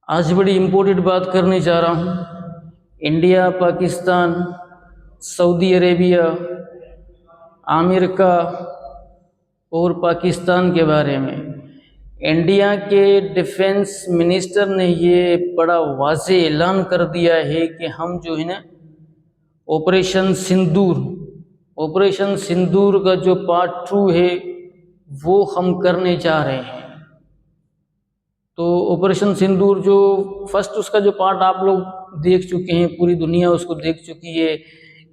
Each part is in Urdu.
آج بڑی امپورٹنٹ بات کرنے جا رہا ہوں انڈیا، پاکستان، سعودی عربیہ، امریکہ اور پاکستان کے بارے میں۔ انڈیا کے ڈیفنس منسٹر نے یہ بڑا واضح اعلان کر دیا ہے کہ ہم جو ہے نا آپریشن سندور کا جو پارٹ 2 ہے وہ ہم کرنے جا رہے ہیں۔ تو آپریشن سندور جو فرسٹ اس کا جو پارٹ آپ لوگ دیکھ چکے ہیں، پوری دنیا اس کو دیکھ چکی ہے،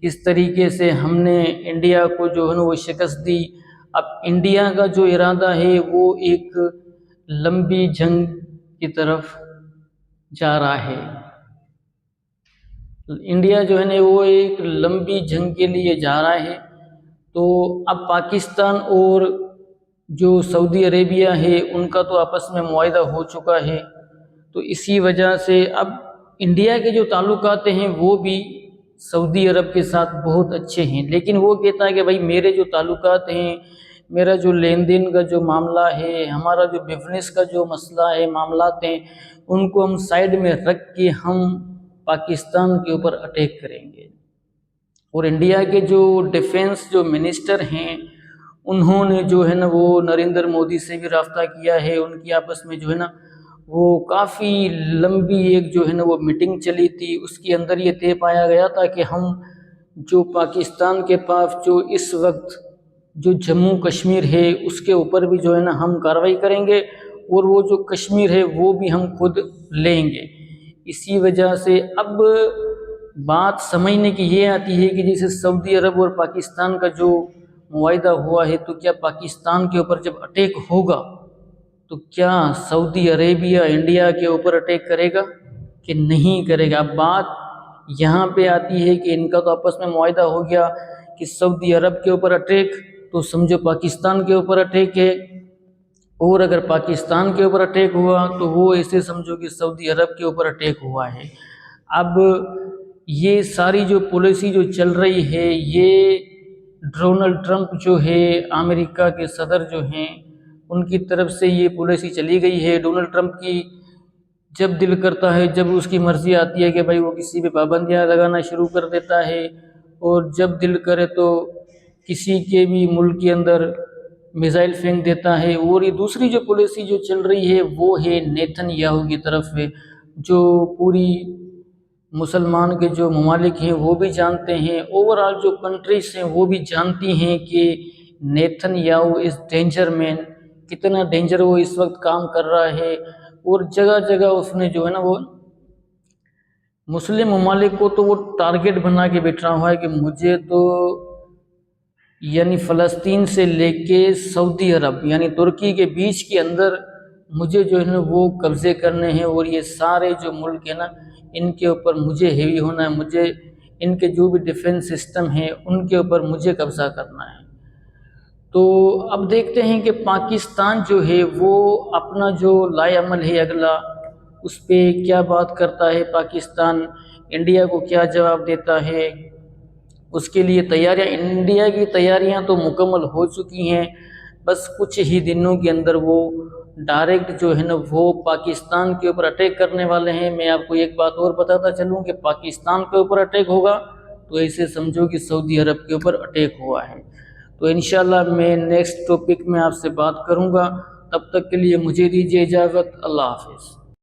کس طریقے سے ہم نے انڈیا کو جو ہے نا وہ شکست دی۔ اب انڈیا کا جو ارادہ ہے وہ ایک لمبی جنگ کی طرف جا رہا ہے۔ انڈیا جو ہے نا وہ ایک لمبی جنگ کے لیے جا رہا ہے۔ تو اب پاکستان اور جو سعودی عربیہ ہے ان کا تو آپس میں معاہدہ ہو چکا ہے، تو اسی وجہ سے اب انڈیا کے جو تعلقات ہیں وہ بھی سعودی عرب کے ساتھ بہت اچھے ہیں، لیکن وہ کہتا ہے کہ بھائی میرے جو تعلقات ہیں، میرا جو لین دین کا جو معاملہ ہے، ہمارا جو بزنس کا جو مسئلہ ہے، معاملات ہیں، ان کو ہم سائیڈ میں رکھ کے ہم پاکستان کے اوپر اٹیک کریں گے۔ اور انڈیا کے جو ڈیفنس جو منسٹر ہیں انہوں نے جو ہے نا وہ نریندر مودی سے بھی رابطہ کیا ہے، ان کی آپس میں جو ہے نا وہ کافی لمبی ایک جو ہے نا وہ میٹنگ چلی تھی، اس کے اندر یہ طے پایا گیا تھا کہ ہم جو پاکستان کے پاس جو اس وقت جو جموں کشمیر ہے اس کے اوپر بھی جو ہے نا ہم کارروائی کریں گے، اور وہ جو کشمیر ہے وہ بھی ہم خود لیں گے۔ اسی وجہ سے اب بات سمجھنے کی یہ آتی ہے کہ جیسے سعودی عرب اور پاکستان کا جو معاہدہ ہوا ہے، تو کیا پاکستان کے اوپر جب اٹیک ہوگا تو کیا سعودی عربیہ انڈیا کے اوپر اٹیک کرے گا کہ نہیں کرے گا؟ اب بات یہاں پہ آتی ہے کہ ان کا تو آپس میں معاہدہ ہو گیا کہ سعودی عرب کے اوپر اٹیک تو سمجھو پاکستان کے اوپر اٹیک ہے، اور اگر پاکستان کے اوپر اٹیک ہوا تو وہ ایسے سمجھو کہ سعودی عرب کے اوپر اٹیک ہوا ہے۔ اب یہ ساری جو پالیسی جو چل رہی ہے، یہ ڈونلڈ ٹرمپ جو ہے امریکہ کے صدر جو ہیں ان کی طرف سے یہ پالیسی چلی گئی ہے۔ ڈونلڈ ٹرمپ کی جب دل کرتا ہے، جب اس کی مرضی آتی ہے کہ بھائی وہ کسی پہ پابندیاں لگانا شروع کر دیتا ہے، اور جب دل کرے تو کسی کے بھی ملک کے اندر میزائل پھینک دیتا ہے۔ اور یہ دوسری جو پالیسی جو چل رہی ہے وہ ہے نیتن یاہو کی طرف سے، جو پوری مسلمان کے جو ممالک ہیں وہ بھی جانتے ہیں، اوورآل جو کنٹریز ہیں وہ بھی جانتی ہیں کہ نیتن یاہو اس ڈینجر مین، کتنا ڈینجر وہ اس وقت کام کر رہا ہے، اور جگہ جگہ اس نے جو ہے نا وہ مسلم ممالک کو تو وہ ٹارگٹ بنا کے بیٹھا ہوا ہے کہ مجھے تو یعنی فلسطین سے لے کے سعودی عرب یعنی ترکی کے بیچ کے اندر مجھے جو ہے نا وہ قبضے کرنے ہیں، اور یہ سارے جو ملک ہیں نا ان کے اوپر مجھے ہیوی ہونا ہے، مجھے ان کے جو بھی ڈیفنس سسٹم ہیں ان کے اوپر مجھے قبضہ کرنا ہے۔ تو اب دیکھتے ہیں کہ پاکستان جو ہے وہ اپنا جو لائے عمل ہے اگلا اس پہ کیا بات کرتا ہے، پاکستان انڈیا کو کیا جواب دیتا ہے، اس کے لیے تیاریاں، انڈیا کی تیاریاں تو مکمل ہو چکی ہیں، بس کچھ ہی دنوں کے اندر وہ ڈائریکٹ جو ہے نا وہ پاکستان کے اوپر اٹیک کرنے والے ہیں۔ میں آپ کو ایک بات اور بتاتا چلوں کہ پاکستان کے اوپر اٹیک ہوگا تو ایسے سمجھو کہ سعودی عرب کے اوپر اٹیک ہوا ہے۔ تو انشاءاللہ میں نیکسٹ ٹاپک میں آپ سے بات کروں گا، تب تک کے لیے مجھے دیجیے اجازت۔ اللہ حافظ۔